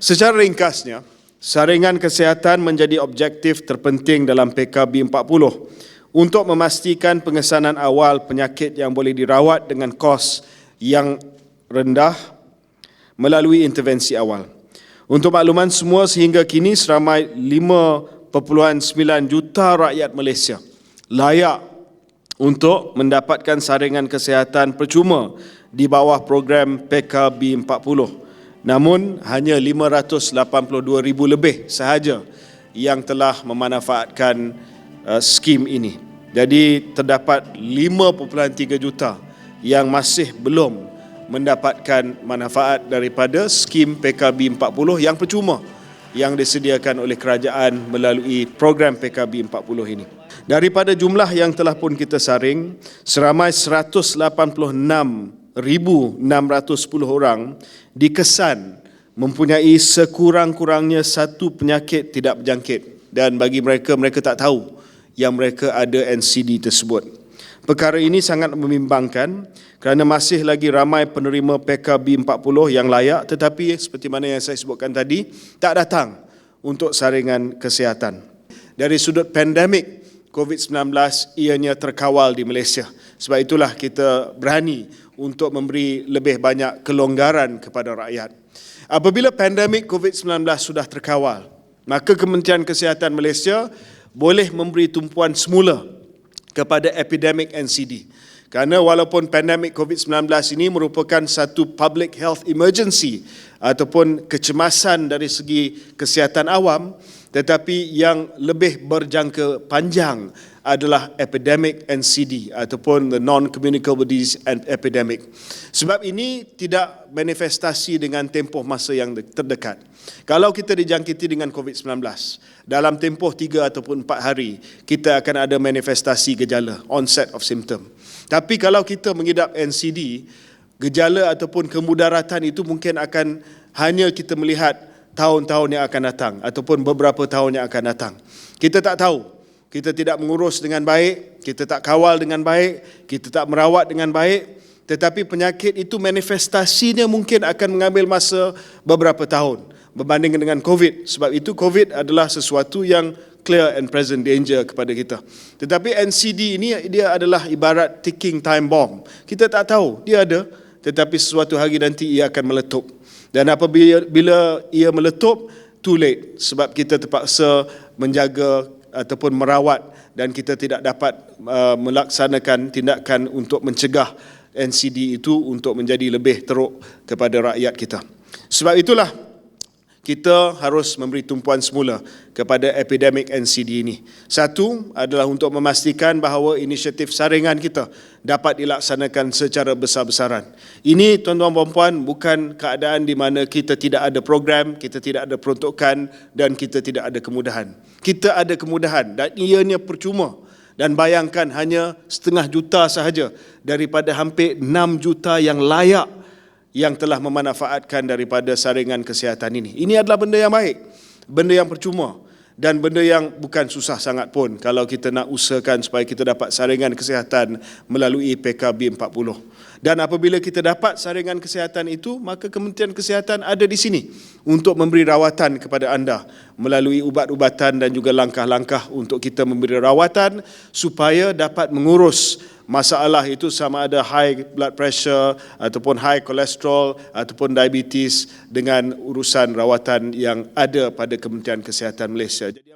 Secara ringkasnya, saringan kesihatan menjadi objektif terpenting dalam PKB 40 untuk memastikan pengesanan awal penyakit yang boleh dirawat dengan kos yang rendah melalui intervensi awal. Untuk makluman semua, sehingga kini seramai 5.9 juta rakyat Malaysia layak untuk mendapatkan saringan kesihatan percuma di bawah program PKB 40. Namun hanya 582,000 lebih sahaja yang telah memanfaatkan skim ini. Jadi terdapat 5.3 juta yang masih belum mendapatkan manfaat daripada skim PKB 40 yang percuma yang disediakan oleh kerajaan melalui program PKB 40 ini. Daripada jumlah yang telah pun kita saring, seramai 186,610 orang dikesan mempunyai sekurang-kurangnya satu penyakit tidak berjangkit, dan bagi mereka tak tahu yang mereka ada NCD tersebut. Perkara ini sangat membimbangkan kerana masih lagi ramai penerima PKB 40 yang layak tetapi seperti mana yang saya sebutkan tadi tak datang untuk saringan kesihatan. Dari sudut pandemik COVID-19 ianya terkawal di Malaysia. Sebab itulah kita berani untuk memberi lebih banyak kelonggaran kepada rakyat. Apabila pandemik COVID-19 sudah terkawal, maka Kementerian Kesihatan Malaysia boleh memberi tumpuan semula kepada epidemik NCD. Kerana walaupun pandemik COVID-19 ini merupakan satu public health emergency ataupun kecemasan dari segi kesihatan awam, tetapi yang lebih berjangka panjang adalah epidemic NCD ataupun the non-communicable disease epidemic. Sebab ini tidak manifestasi dengan tempoh masa yang terdekat. Kalau kita dijangkiti dengan COVID-19, dalam tempoh 3 ataupun 4 hari, kita akan ada manifestasi gejala, onset of symptom. Tapi kalau kita mengidap NCD, gejala ataupun kemudaratan itu mungkin akan hanya kita melihat tahun-tahun yang akan datang ataupun beberapa tahun yang akan datang. Kita tak tahu, kita tidak mengurus dengan baik, kita tak kawal dengan baik, kita tak merawat dengan baik, tetapi penyakit itu manifestasinya mungkin akan mengambil masa beberapa tahun berbanding dengan COVID. Sebab itu COVID adalah sesuatu yang clear and present danger kepada kita. Tetapi NCD ini dia adalah ibarat ticking time bomb. Kita tak tahu dia ada, tetapi sesuatu hari nanti ia akan meletup. Dan apabila ia meletup, too late. Sebab kita terpaksa menjaga ataupun merawat dan kita tidak dapat melaksanakan tindakan untuk mencegah NCD itu untuk menjadi lebih teruk kepada rakyat kita. Sebab itulah kita harus memberi tumpuan semula kepada epidemik NCD ini. Satu adalah untuk memastikan bahawa inisiatif saringan kita dapat dilaksanakan secara besar-besaran. Ini tuan-tuan dan puan bukan keadaan di mana kita tidak ada program, kita tidak ada peruntukan dan kita tidak ada kemudahan. Kita ada kemudahan dan ianya percuma. Dan bayangkan hanya 0.5 juta sahaja daripada hampir 6 juta yang layak yang telah memanfaatkan daripada saringan kesihatan ini. Ini adalah benda yang baik, benda yang percuma dan benda yang bukan susah sangat pun kalau kita nak usahakan supaya kita dapat saringan kesihatan melalui PKB 40. Dan apabila kita dapat saringan kesihatan itu, maka Kementerian Kesihatan ada di sini untuk memberi rawatan kepada anda melalui ubat-ubatan dan juga langkah-langkah untuk kita memberi rawatan supaya dapat mengurus masalah itu sama ada high blood pressure ataupun high cholesterol ataupun diabetes dengan urusan rawatan yang ada pada Kementerian Kesihatan Malaysia. Jadi